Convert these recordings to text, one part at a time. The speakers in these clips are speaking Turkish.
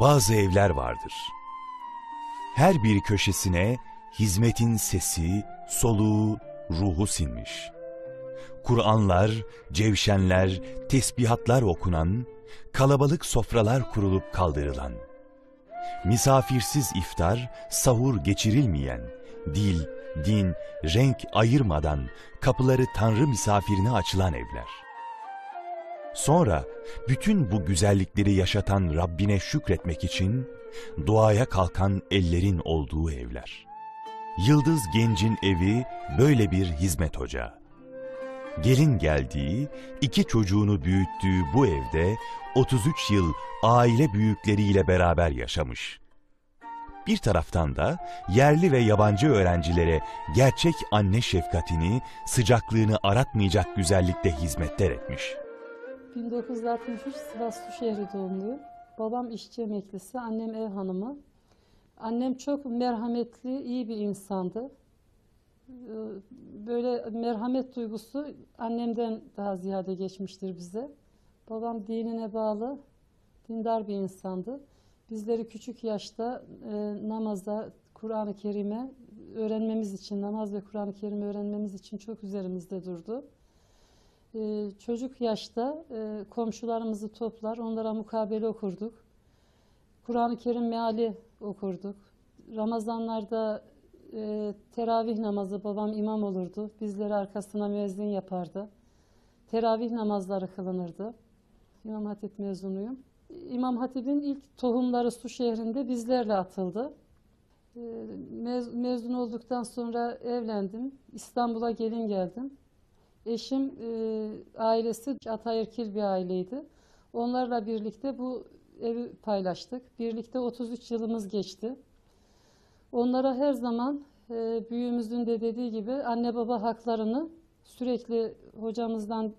Bazı evler vardır. Her bir köşesine hizmetin sesi, soluğu, ruhu sinmiş. Kur'anlar, cevşenler, tesbihatlar okunan, kalabalık sofralar kurulup kaldırılan, misafirsiz iftar, sahur geçirilmeyen, dil, din, renk ayırmadan kapıları Tanrı misafirine açılan evler. Sonra bütün bu güzellikleri yaşatan Rabbine şükretmek için duaya kalkan ellerin olduğu evler. Yıldız Genc'in evi böyle bir hizmet ocağı. Gelin geldiği, 2 çocuğunu büyüttüğü bu evde 33 yıl aile büyükleriyle beraber yaşamış. Bir taraftan da yerli ve yabancı öğrencilere gerçek anne şefkatini, sıcaklığını aratmayacak güzellikte hizmetler etmiş. 1963 Sivas Suşehri doğumluyum. Babam işçi emeklisi, annem ev hanımı. Annem çok merhametli, iyi bir insandı. Böyle merhamet duygusu annemden daha ziyade geçmiştir bize. Babam dinine bağlı, dindar bir insandı. Bizleri küçük yaşta namaza, Kur'an-ı Kerim'e öğrenmemiz için, namaz ve Kur'an-ı Kerim'i öğrenmemiz için çok üzerimizde durdu. Çocuk yaşta komşularımızı toplar, onlara mukabele okurduk. Kur'an-ı Kerim meali okurduk. Ramazanlarda teravih namazı babam imam olurdu. Bizleri arkasına müezzin yapardı. Teravih namazları kılınırdı. İmam Hatip mezunuyum. İmam Hatip'in ilk tohumları Suşehri'nde bizlerle atıldı. Mezun olduktan sonra evlendim. İstanbul'a gelin geldim. Eşim, ailesi Atayırkil bir aileydi. Onlarla birlikte bu evi paylaştık. Birlikte 33 yılımız geçti. Onlara her zaman büyüğümüzün de dediği gibi anne baba haklarını sürekli hocamızdan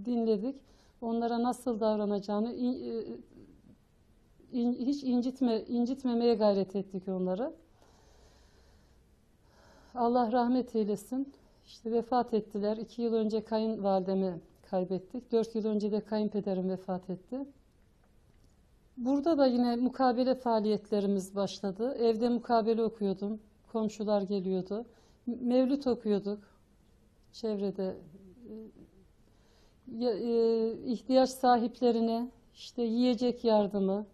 dinledik. Onlara nasıl davranacağını hiç incitmemeye gayret ettik onları. Allah rahmet eylesin. İşte vefat ettiler. 2 yıl önce kayınvalidemi kaybettik. 4 yıl önce de kayınpederim vefat etti. Burada da yine mukabele faaliyetlerimiz başladı. Evde mukabele okuyordum. Komşular geliyordu. Mevlüt okuyorduk. Çevrede ihtiyaç sahiplerine işte yiyecek yardımı,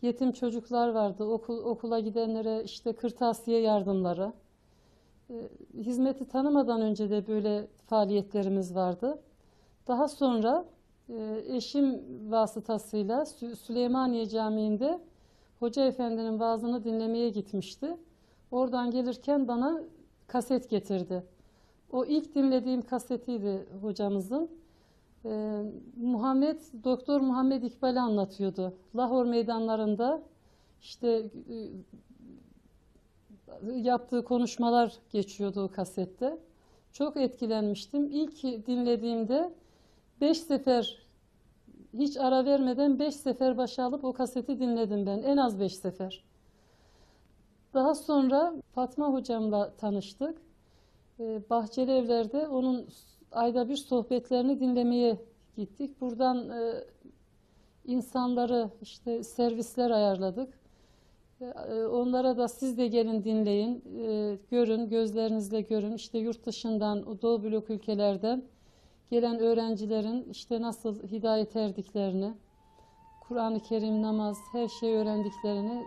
yetim çocuklar vardı. Okula gidenlere işte kırtasiye yardımları. Hizmeti tanımadan önce de böyle faaliyetlerimiz vardı. Daha sonra eşim vasıtasıyla Süleymaniye Camii'nde Hoca Efendi'nin vaazını dinlemeye gitmişti. Oradan gelirken bana kaset getirdi. O ilk dinlediğim kasetiydi hocamızın. Doktor Muhammed İkbal'i anlatıyordu. Lahor meydanlarında işte yaptığı konuşmalar geçiyordu o kasette. Çok etkilenmiştim. İlk dinlediğimde 5 sefer hiç ara vermeden 5 sefer başa alıp o kaseti dinledim ben. En az 5 sefer. Daha sonra Fatma hocamla tanıştık. Bahçeli Evler'de onun ayda bir sohbetlerini dinlemeye gittik. Buradan insanları işte servisler ayarladık. Onlara da siz de gelin dinleyin, görün, gözlerinizle görün. İşte yurt dışından, o Doğu blok ülkelerden gelen öğrencilerin işte nasıl hidayet erdiklerini, Kur'an-ı Kerim, namaz, her şeyi öğrendiklerini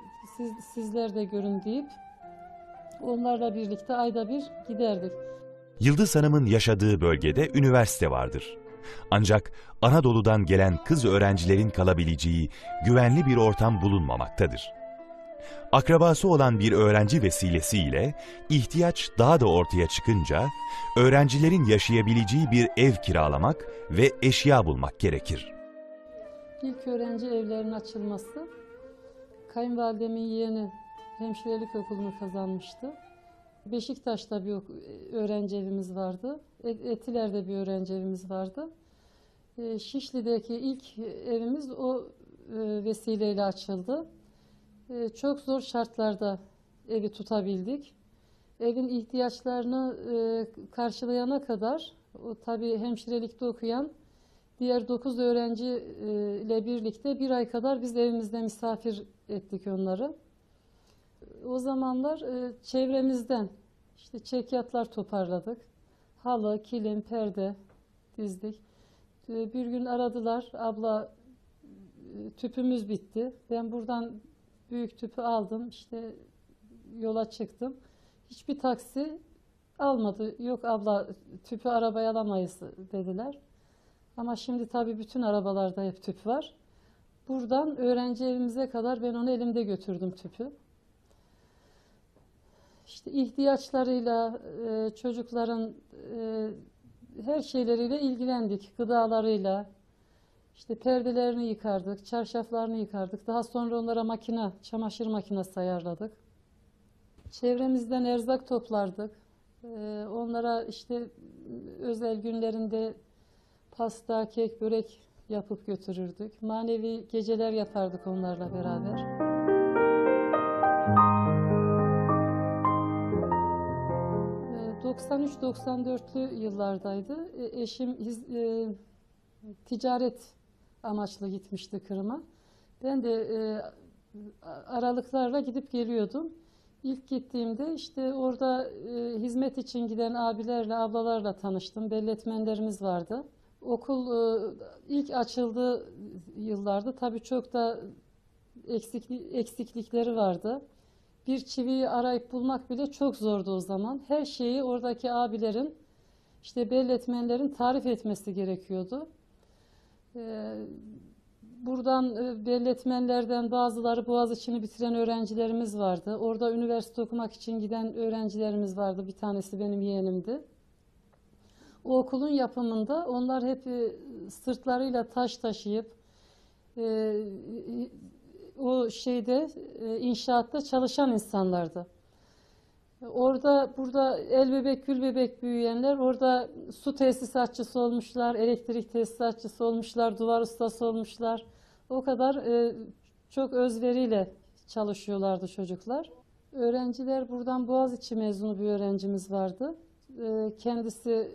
sizler de görün deyip onlarla birlikte ayda bir giderdik. Yıldız Hanım'ın yaşadığı bölgede üniversite vardır. Ancak Anadolu'dan gelen kız öğrencilerin kalabileceği güvenli bir ortam bulunmamaktadır. Akrabası olan bir öğrenci vesilesiyle ihtiyaç daha da ortaya çıkınca öğrencilerin yaşayabileceği bir ev kiralamak ve eşya bulmak gerekir. İlk öğrenci evlerinin açılması, kayınvalidemin yeğeni hemşirelik okulunu kazanmıştı. Beşiktaş'ta bir öğrenci evimiz vardı. Etiler'de bir öğrenci evimiz vardı. Şişli'deki ilk evimiz o vesileyle açıldı. Çok zor şartlarda evi tutabildik. Evin ihtiyaçlarını karşılayana kadar o tabii hemşirelikte okuyan diğer 9 öğrenci ile birlikte 1 ay kadar biz evimizde misafir ettik onları. O zamanlar çevremizden işte çekyatlar toparladık. Halı, kilim, perde dizdik. Bir gün aradılar, abla tüpümüz bitti. Ben buradan büyük tüpü aldım, işte yola çıktım. Hiçbir taksi almadı. Yok abla tüpü arabaya alamayız dediler. Ama şimdi tabii bütün arabalarda hep tüp var. Buradan öğrenci evimize kadar ben onu elimde götürdüm tüpü. İşte ihtiyaçlarıyla, çocukların her şeyleriyle ilgilendik. Gıdalarıyla, işte perdelerini yıkardık, çarşaflarını yıkardık. Daha sonra onlara çamaşır makinesi ayarladık. Çevremizden erzak toplardık. Onlara işte özel günlerinde pasta, kek, börek yapıp götürürdük. Manevi geceler yapardık onlarla beraber. 93-94'lü yıllardaydı. Eşim ticaret amaçlı gitmişti Kırım'a. Ben de aralıklarla gidip geliyordum. İlk gittiğimde işte orada hizmet için giden abilerle, ablalarla tanıştım. Belletmenlerimiz vardı. Okul ilk açıldığı yıllarda tabii çok da eksiklikleri vardı. Bir çiviyi arayıp bulmak bile çok zordu o zaman. Her şeyi oradaki abilerin, işte belletmenlerin tarif etmesi gerekiyordu. Buradan belletmenlerden bazıları Boğaziçi'ni bitiren öğrencilerimiz vardı. Orada üniversite okumak için giden öğrencilerimiz vardı. Bir tanesi benim yeğenimdi. O okulun yapımında onlar hep sırtlarıyla taş taşıyıp o inşaatta çalışan insanlardı. Burada el bebek gül bebek büyüyenler orada su tesisatçısı olmuşlar, elektrik tesisatçısı olmuşlar, duvar ustası olmuşlar. O kadar çok özveriyle çalışıyorlardı çocuklar. Öğrenciler buradan Boğaziçi mezunu bir öğrencimiz vardı. Kendisi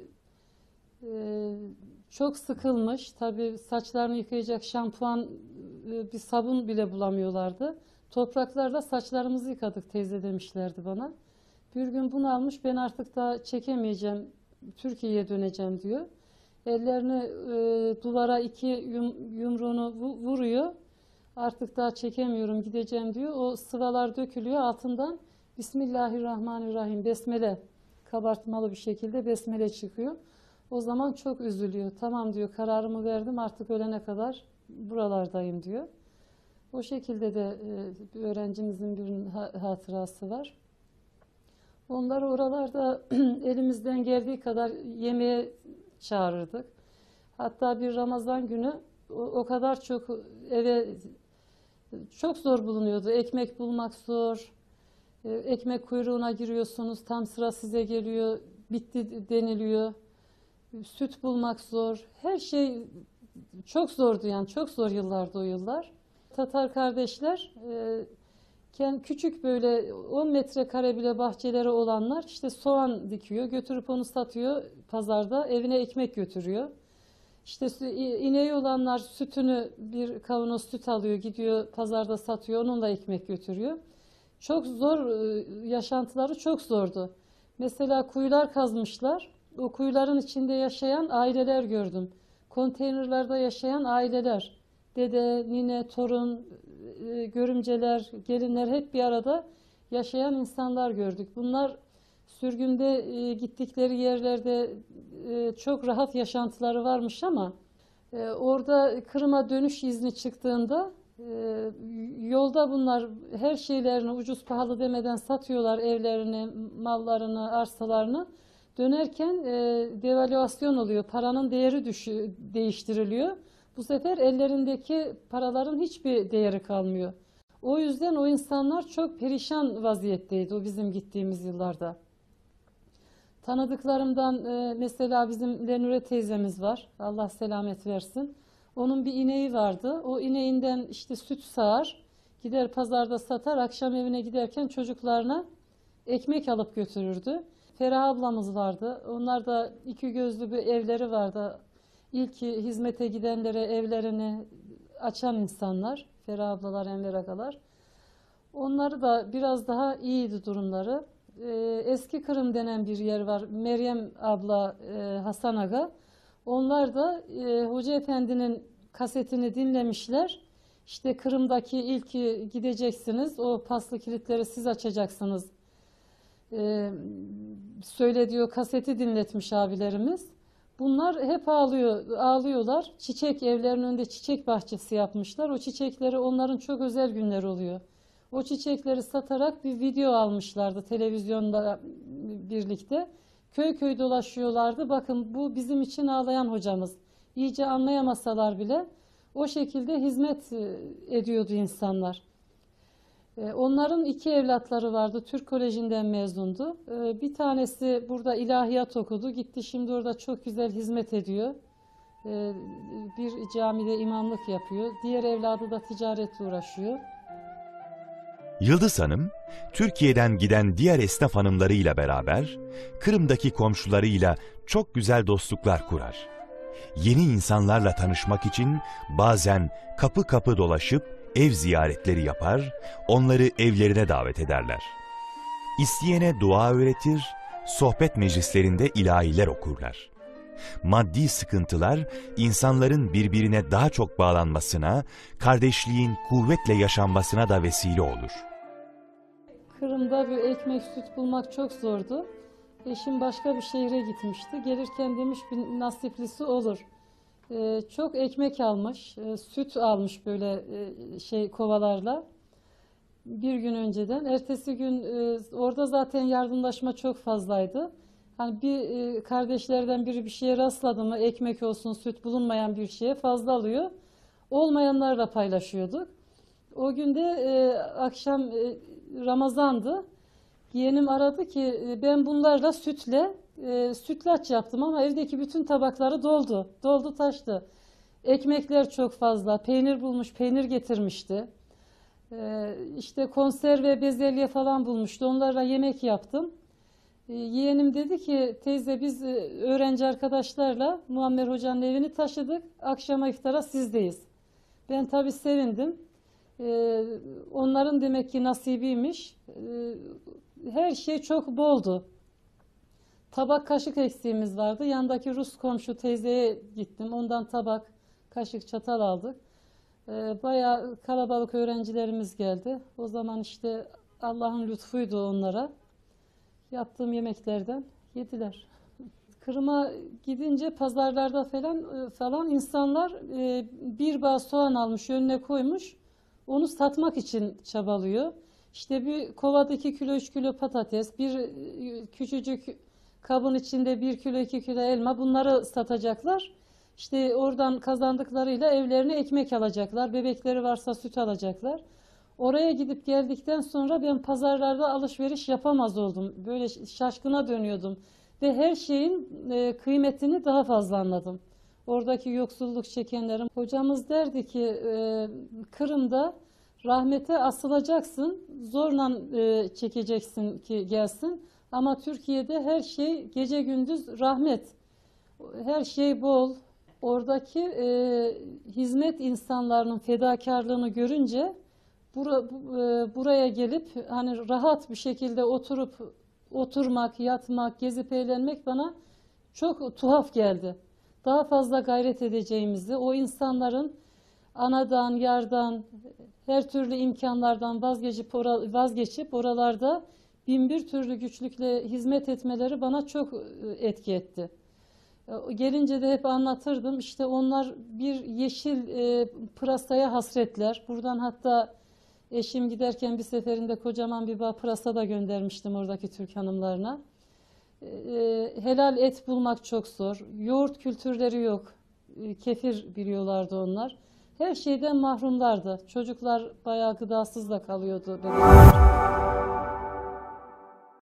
çok sıkılmış. Tabii saçlarını yıkayacak şampuan, bir sabun bile bulamıyorlardı. Topraklarda saçlarımızı yıkadık teyze demişlerdi bana. Bir gün bunu almış, ben artık daha çekemeyeceğim, Türkiye'ye döneceğim diyor. Ellerini duvara yumruğunu vuruyor. Artık daha çekemiyorum, gideceğim diyor. O sıvalar dökülüyor, altından Bismillahirrahmanirrahim, besmele, kabartmalı bir şekilde besmele çıkıyor. O zaman çok üzülüyor. Tamam diyor, kararımı verdim, artık ölene kadar buralardayım diyor. O şekilde de bir öğrencimizin bir hatırası var. Onları oralarda elimizden geldiği kadar yemeğe çağırırdık. Hatta bir Ramazan günü o kadar çok eve çok zor bulunuyordu. Ekmek bulmak zor. Ekmek kuyruğuna giriyorsunuz, tam sıra size geliyor, bitti deniliyor. Süt bulmak zor. Her şey çok zordu yani. Çok zor yıllardı o yıllar. Tatar kardeşler küçük böyle 10 metrekare bile bahçeleri olanlar işte soğan dikiyor. Götürüp onu satıyor pazarda. Evine ekmek götürüyor. İşte ineği olanlar sütünü, bir kavanoz süt alıyor, gidiyor pazarda satıyor. Onunla ekmek götürüyor. Çok zor, yaşantıları çok zordu. Mesela kuyular kazmışlar. O kuyuların içinde yaşayan aileler gördüm. Konteynerlarda yaşayan aileler. Dede, nine, torun, görümceler, gelinler hep bir arada yaşayan insanlar gördük. Bunlar sürgünde gittikleri yerlerde çok rahat yaşantıları varmış ama orada Kırım'a dönüş izni çıktığında yolda bunlar her şeylerini ucuz pahalı demeden satıyorlar, evlerini, mallarını, arsalarını. Dönerken devalüasyon oluyor, paranın değeri değiştiriliyor. Bu sefer ellerindeki paraların hiçbir değeri kalmıyor. O yüzden o insanlar çok perişan vaziyetteydi o bizim gittiğimiz yıllarda. Tanıdıklarımdan mesela bizim Lenure teyzemiz var. Allah selamet versin. Onun bir ineği vardı. O ineğinden işte süt sağar. Gider pazarda satar. Akşam evine giderken çocuklarına ekmek alıp götürürdü. Ferah ablamız vardı. Onlar da iki gözlü bir evleri vardı. İlk hizmete gidenlere evlerini açan insanlar. Ferah ablalar, Enver agalar. Onları da biraz daha iyiydi durumları. Eski Kırım denen bir yer var. Meryem abla, Hasan Aga. Onlar da Hoca Efendi'nin kasetini dinlemişler. İşte Kırım'daki ilk gideceksiniz, o paslı kilitleri siz açacaksınız. Söylediği kaseti dinletmiş abilerimiz. Bunlar hep ağlıyorlar. Çiçek, evlerinin önünde çiçek bahçesi yapmışlar. O çiçekleri, onların çok özel günleri oluyor. O çiçekleri satarak bir video almışlardı televizyonda birlikte. Köy köy dolaşıyorlardı. Bakın, bu bizim için ağlayan hocamız. İyice anlayamasalar bile o şekilde hizmet ediyordu insanlar. Onların 2 evlatları vardı. Türk Koleji'nden mezundu. Bir tanesi burada ilahiyat okudu. Gitti, şimdi orada çok güzel hizmet ediyor. Bir camide imamlık yapıyor. Diğer evladı da ticaretle uğraşıyor. Yıldız Hanım, Türkiye'den giden diğer esnaf hanımlarıyla beraber Kırım'daki komşularıyla çok güzel dostluklar kurar. Yeni insanlarla tanışmak için bazen kapı kapı dolaşıp ev ziyaretleri yapar, onları evlerine davet ederler. İsteyene dua öğretir, sohbet meclislerinde ilahiler okurlar. Maddi sıkıntılar insanların birbirine daha çok bağlanmasına, kardeşliğin kuvvetle yaşanmasına da vesile olur. Kırım'da bir ekmek, süt bulmak çok zordu. Eşim başka bir şehre gitmişti. Gelirken demiş, bir nasiplisi olur. Çok ekmek almış, süt almış böyle kovalarla. Bir gün önceden. Ertesi gün orada zaten yardımlaşma çok fazlaydı. Hani bir kardeşlerden biri bir şeye rastladı mı, ekmek olsun, süt, bulunmayan bir şeye fazla alıyor. Olmayanlarla paylaşıyorduk. O gün de akşam Ramazan'dı. Yeğenim aradı ki ben bunlarla sütlaç yaptım ama evdeki bütün tabakları doldu. Doldu taştı. Ekmekler çok fazla. Peynir bulmuş, peynir getirmişti. İşte konserve, bezelye falan bulmuştu. Onlarla yemek yaptım. Yeğenim dedi ki, teyze biz öğrenci arkadaşlarla Muammer Hoca'nın evini taşıdık. Akşama iftara sizdeyiz. Ben tabii sevindim. Onların demek ki nasibiymiş. Her şey çok boldu. Tabak, kaşık eksiğimiz vardı. Yandaki Rus komşu teyzeye gittim. Ondan tabak, kaşık, çatal aldık. Bayağı kalabalık öğrencilerimiz geldi. O zaman işte Allah'ın lütfuydu onlara. Yaptığım yemeklerden yediler. Kırım'a gidince pazarlarda falan insanlar bir bağ soğan almış, önüne koymuş. Onu satmak için çabalıyor. İşte bir kovada 2 kilo, 3 kilo patates, bir küçücük kabın içinde 1 kilo, 2 kilo elma, bunları satacaklar. İşte oradan kazandıklarıyla evlerine ekmek alacaklar. Bebekleri varsa süt alacaklar. Oraya gidip geldikten sonra ben pazarlarda alışveriş yapamaz oldum. Böyle şaşkına dönüyordum. Ve her şeyin kıymetini daha fazla anladım. Oradaki yoksulluk çekenlerin. Hocamız derdi ki Kırım'da rahmete asılacaksın, zorla çekeceksin ki gelsin. Ama Türkiye'de her şey gece gündüz rahmet. Her şey bol. Oradaki hizmet insanlarının fedakarlığını görünce buraya gelip hani rahat bir şekilde oturmak, yatmak, gezip eğlenmek bana çok tuhaf geldi. Daha fazla gayret edeceğimizi, o insanların anadan, yardan, her türlü imkanlardan vazgeçip oralarda binbir türlü güçlükle hizmet etmeleri bana çok etki etti. Gelince de hep anlatırdım. İşte onlar bir yeşil pırasaya hasretler. Buradan hatta eşim giderken bir seferinde kocaman bir bağ pırasa da göndermiştim oradaki Türk hanımlarına. Helal et bulmak çok zor. Yoğurt kültürleri yok. Kefir biliyorlardı onlar. Her şeyden mahrumlardı. Çocuklar bayağı gıdasız da kalıyordu. Bebekler.